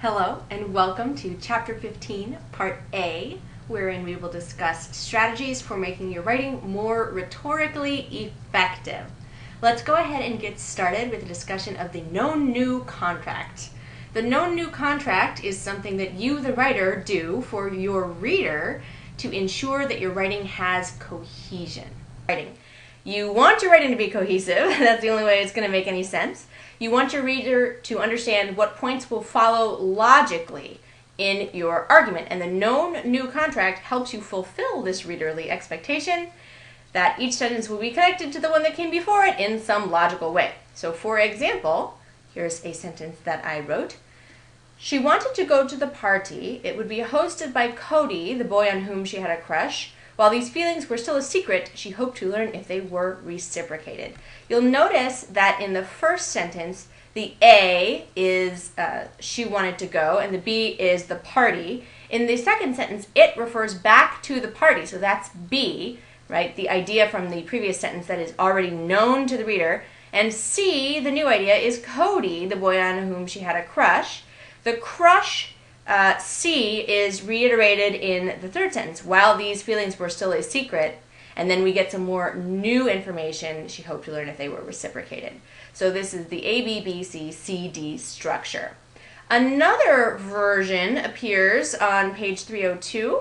Hello and welcome to Chapter 15, Part A, wherein we will discuss strategies for making your writing more rhetorically effective. Let's go ahead and get started with a discussion of the known new contract. The known new contract is something that you, the writer, do for your reader to ensure that your writing has cohesion. You want your writing to be cohesive. That's the only way it's going to make any sense. You want your reader to understand what points will follow logically in your argument. And the known new contract helps you fulfill this readerly expectation that each sentence will be connected to the one that came before it in some logical way. So for example, here's a sentence that I wrote. She wanted to go to the party. It would be hosted by Cody, the boy on whom she had a crush. While these feelings were still a secret, she hoped to learn if they were reciprocated. You'll notice that in the first sentence, the A is she wanted to go, and the B is the party. In the second sentence, it refers back to the party, so that's B, right? The idea from the previous sentence that is already known to the reader. And C, the new idea, is Cody, the boy on whom she had a crush. The crush C is reiterated in the third sentence, while these feelings were still a secret, and then we get some more new information she hoped to learn if they were reciprocated. So this is the A, B, B, C, C, D structure. Another version appears on page 302,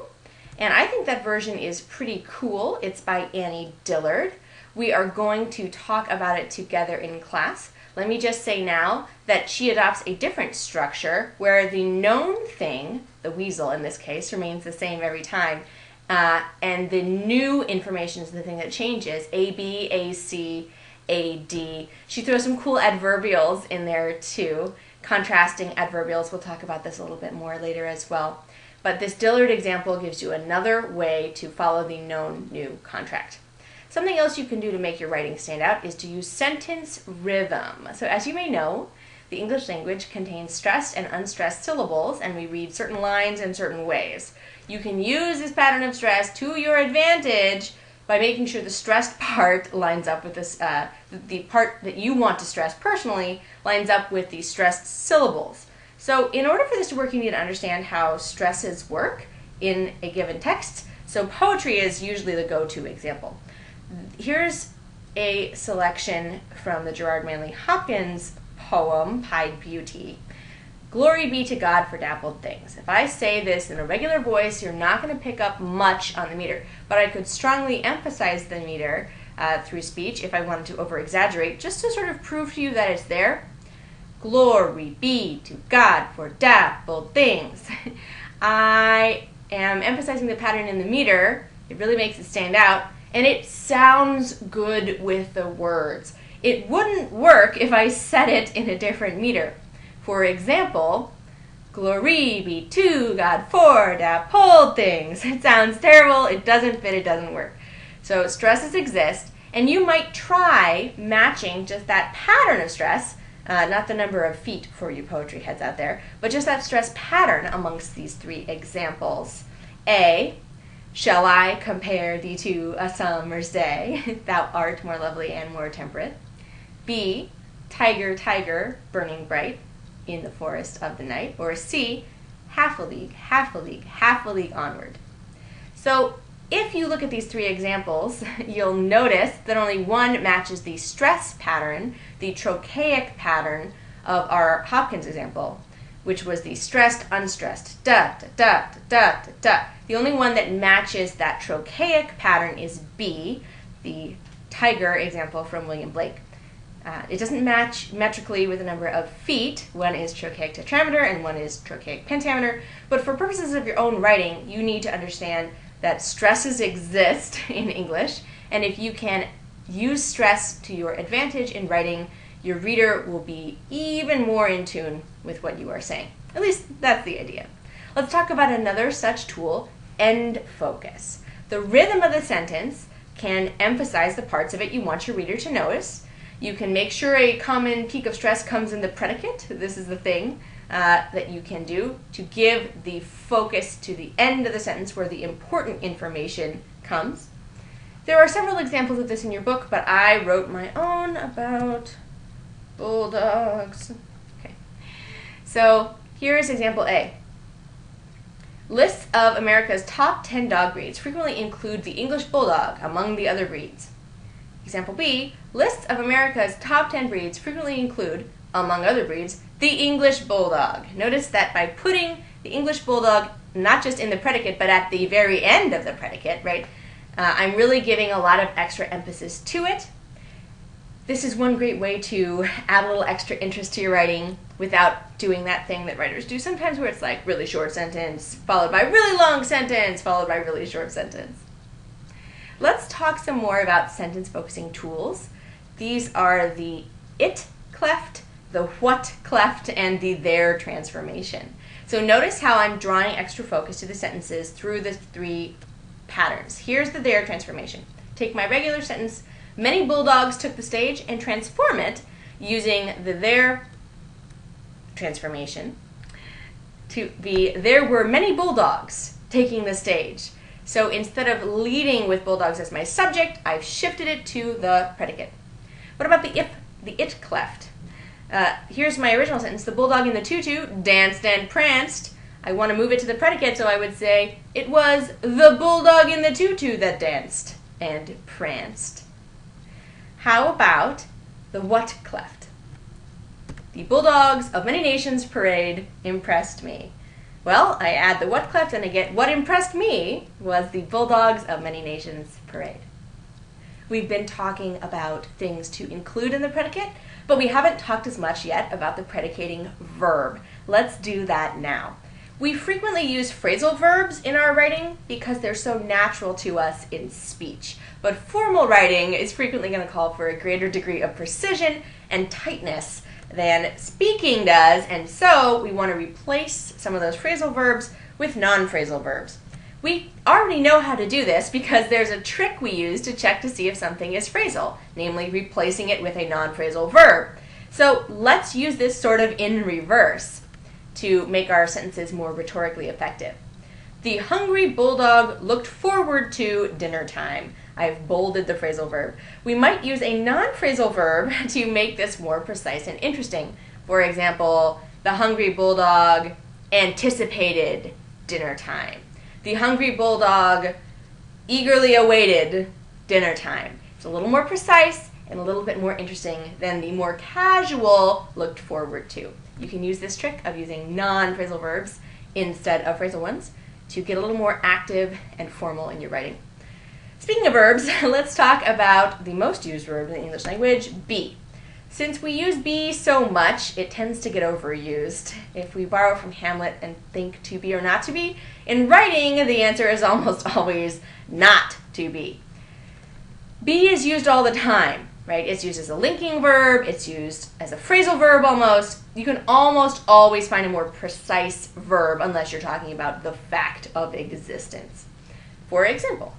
and I think that version is pretty cool. It's by Annie Dillard. We are going to talk about it together in class. Let me just say now that she adopts a different structure where the known thing, the weasel in this case, remains the same every time, and the new information is the thing that changes, A, B, A, C, A, D. She throws some cool adverbials in there too, contrasting adverbials. We'll talk about this a little bit more later as well. But this Dillard example gives you another way to follow the known new contract. Something else you can do to make your writing stand out is to use sentence rhythm. So as you may know, the English language contains stressed and unstressed syllables, and we read certain lines in certain ways. You can use this pattern of stress to your advantage by making sure the stressed part lines up with this, the part that you want to stress personally lines up with the stressed syllables. So in order for this to work, you need to understand how stresses work in a given text. So poetry is usually the go-to example. Here's a selection from the Gerard Manley Hopkins poem, Pied Beauty. Glory be to God for dappled things. If I say this in a regular voice, you're not going to pick up much on the meter, but I could strongly emphasize the meter through speech if I wanted to over-exaggerate, just to sort of prove to you that it's there. Glory be to God for dappled things. I am emphasizing the pattern in the meter. It really makes it stand out. And it sounds good with the words. It wouldn't work if I said it in a different meter. For example, glory be to God for dappled things. It sounds terrible, it doesn't fit, it doesn't work. So stresses exist, and you might try matching just that pattern of stress, not the number of feet for you poetry heads out there, but just that stress pattern amongst these three examples. A, shall I compare thee to a summer's day? Thou art more lovely and more temperate. B, tiger, tiger, burning bright in the forest of the night. Or C, half a league, half a league, half a league onward. So if you look at these three examples, you'll notice that only one matches the stress pattern, the trochaic pattern of our Hopkins example, which was the stressed, unstressed, da, da, da, da, da, da. The only one that matches that trochaic pattern is B, the tiger example from William Blake. It doesn't match metrically with the number of feet. One is trochaic tetrameter and one is trochaic pentameter. But for purposes of your own writing, you need to understand that stresses exist in English, and if you can use stress to your advantage in writing, your reader will be even more in tune with what you are saying. At least that's the idea. Let's talk about another such tool, end focus. The rhythm of the sentence can emphasize the parts of it you want your reader to notice. You can make sure a common peak of stress comes in the predicate. This is the thing that you can do to give the focus to the end of the sentence where the important information comes. There are several examples of this in your book, but I wrote my own about bulldogs. Okay. So Here's example A. Lists of America's top 10 dog breeds frequently include the English Bulldog among the other breeds. Example B. Lists of America's top 10 breeds frequently include, among other breeds, the English Bulldog. Notice that by putting the English Bulldog not just in the predicate, but at the very end of the predicate, right? I'm really giving a lot of extra emphasis to it. This is one great way to add a little extra interest to your writing without doing that thing that writers do sometimes where it's like really short sentence, followed by really long sentence, followed by really short sentence. Let's talk some more about sentence focusing tools. These are the it cleft, the what cleft, and the there transformation. So notice how I'm drawing extra focus to the sentences through the three patterns. Here's the there transformation. Take my regular sentence, many bulldogs took the stage, and transform it using the there transformation to be there were many bulldogs taking the stage. So instead of leading with bulldogs as my subject, I've shifted it to the predicate. What about the it cleft? Here's my original sentence. The bulldog in the tutu danced and pranced. I want to move it to the predicate, so I would say, it was the bulldog in the tutu that danced and pranced. How about the what cleft? The bulldogs of many nations parade impressed me. Well, I add the what cleft and I get what impressed me was the bulldogs of many nations parade. We've been talking about things to include in the predicate, but we haven't talked as much yet about the predicating verb. Let's do that now. We frequently use phrasal verbs in our writing because they're so natural to us in speech. But formal writing is frequently going to call for a greater degree of precision and tightness than speaking does, and so we want to replace some of those phrasal verbs with non-phrasal verbs. We already know how to do this because there's a trick we use to check to see if something is phrasal, namely replacing it with a non-phrasal verb. So let's use this sort of in reverse to make our sentences more rhetorically effective. The hungry bulldog looked forward to dinner time. I've bolded the phrasal verb. We might use a non-phrasal verb to make this more precise and interesting. For example, the hungry bulldog anticipated dinner time. The hungry bulldog eagerly awaited dinner time. It's a little more precise and a little bit more interesting than the more casual looked forward to. You can use this trick of using non-phrasal verbs instead of phrasal ones to get a little more active and formal in your writing. Speaking of verbs, let's talk about the most used verb in the English language, be. Since we use be so much, it tends to get overused. If we borrow from Hamlet and think to be or not to be, in writing, the answer is almost always not to be. Be is used all the time, right? It's used as a linking verb, it's used as a phrasal verb almost. You can almost always find a more precise verb unless you're talking about the fact of existence. For example,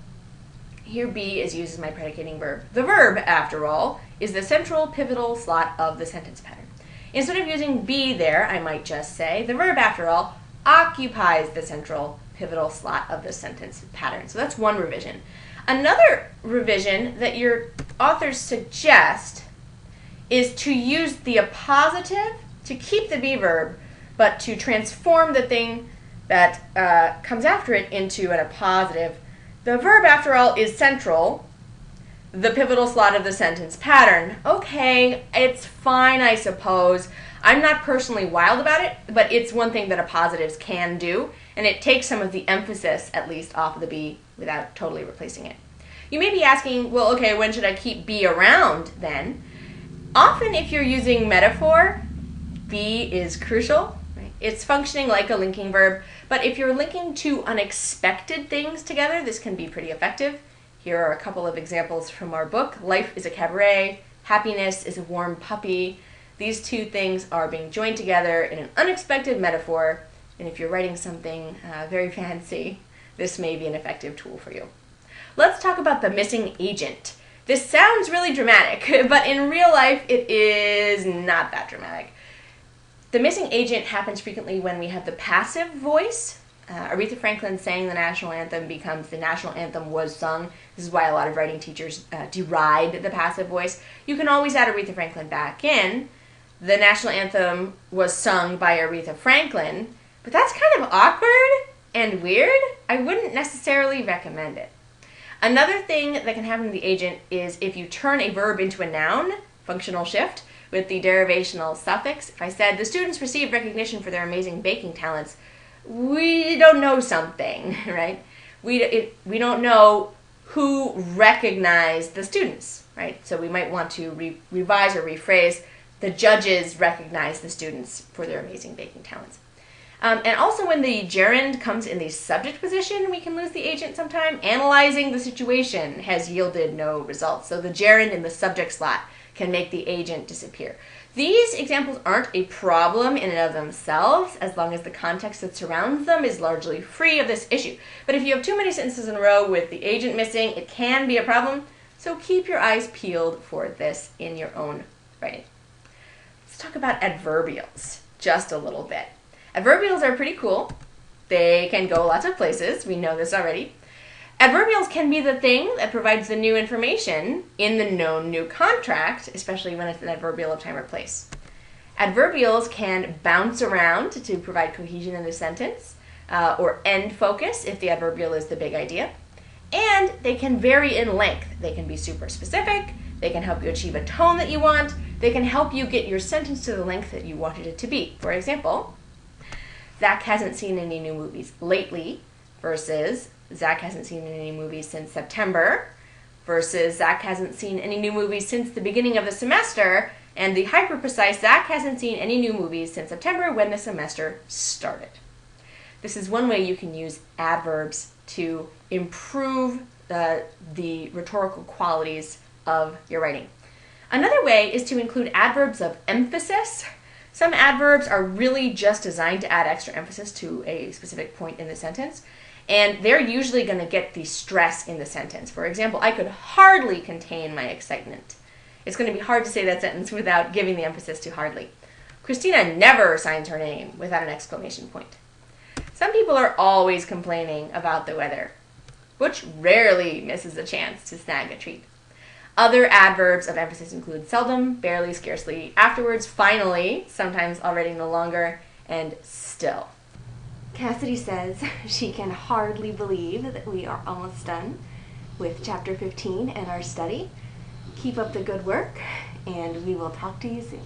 here be is used as my predicating verb. The verb, after all, is the central pivotal slot of the sentence pattern. Instead of using be there, I might just say, the verb, after all, occupies the central pivotal slot of the sentence pattern. So that's one revision. Another revision that your authors suggest is to use the appositive to keep the be verb, but to transform the thing that comes after it into an appositive. The verb, after all, is central, the pivotal slot of the sentence pattern. Okay, it's fine, I suppose. I'm not personally wild about it, but it's one thing that appositives can do, and it takes some of the emphasis, at least, off of the be without totally replacing it. You may be asking, well, okay, when should I keep be around then? Often, if you're using metaphor, be is crucial. It's functioning like a linking verb, but if you're linking two unexpected things together, this can be pretty effective. Here are a couple of examples from our book. Life is a cabaret, happiness is a warm puppy. These two things are being joined together in an unexpected metaphor, and if you're writing something very fancy, this may be an effective tool for you. Let's talk about the missing agent. This sounds really dramatic, but in real life it is not that dramatic. The missing agent happens frequently when we have the passive voice. Aretha Franklin sang the national anthem becomes the national anthem was sung. This is why a lot of writing teachers deride the passive voice. You can always add Aretha Franklin back in, the national anthem was sung by Aretha Franklin, but that's kind of awkward and weird. I wouldn't necessarily recommend it. Another thing that can happen to the agent is if you turn a verb into a noun, functional shift, with the derivational suffix. If I said, the students received recognition for their amazing baking talents, we don't know something, right? We don't know who recognized the students, right? So we might want to revise or rephrase, the judges recognized the students for their amazing baking talents. And also when the gerund comes in the subject position, we can lose the agent sometime. Analyzing the situation has yielded no results. So the gerund in the subject slot can make the agent disappear. These examples aren't a problem in and of themselves, as long as the context that surrounds them is largely free of this issue. But if you have too many sentences in a row with the agent missing, it can be a problem. So keep your eyes peeled for this in your own writing. Let's talk about adverbials just a little bit. Adverbials are pretty cool. They can go lots of places. We know this already. Adverbials can be the thing that provides the new information in the known new contract, especially when it's an adverbial of time or place. Adverbials can bounce around to provide cohesion in the sentence, or end focus if the adverbial is the big idea. And they can vary in length. They can be super specific. They can help you achieve a tone that you want. They can help you get your sentence to the length that you wanted it to be. For example, Zach hasn't seen any new movies lately versus Zach hasn't seen any movies since September versus Zach hasn't seen any new movies since the beginning of the semester, and the hyper-precise Zach hasn't seen any new movies since September when the semester started. This is one way you can use adverbs to improve the rhetorical qualities of your writing. Another way is to include adverbs of emphasis. Some adverbs are really just designed to add extra emphasis to a specific point in the sentence, and they're usually going to get the stress in the sentence. For example, I could hardly contain my excitement. It's going to be hard to say that sentence without giving the emphasis to hardly. Christina never signs her name without an exclamation point. Some people are always complaining about the weather. Butch rarely misses a chance to snag a treat. Other adverbs of emphasis include seldom, barely, scarcely, afterwards, finally, sometimes already no longer, and still. Cassidy says she can hardly believe that we are almost done with Chapter 15 and our study. Keep up the good work, and we will talk to you soon.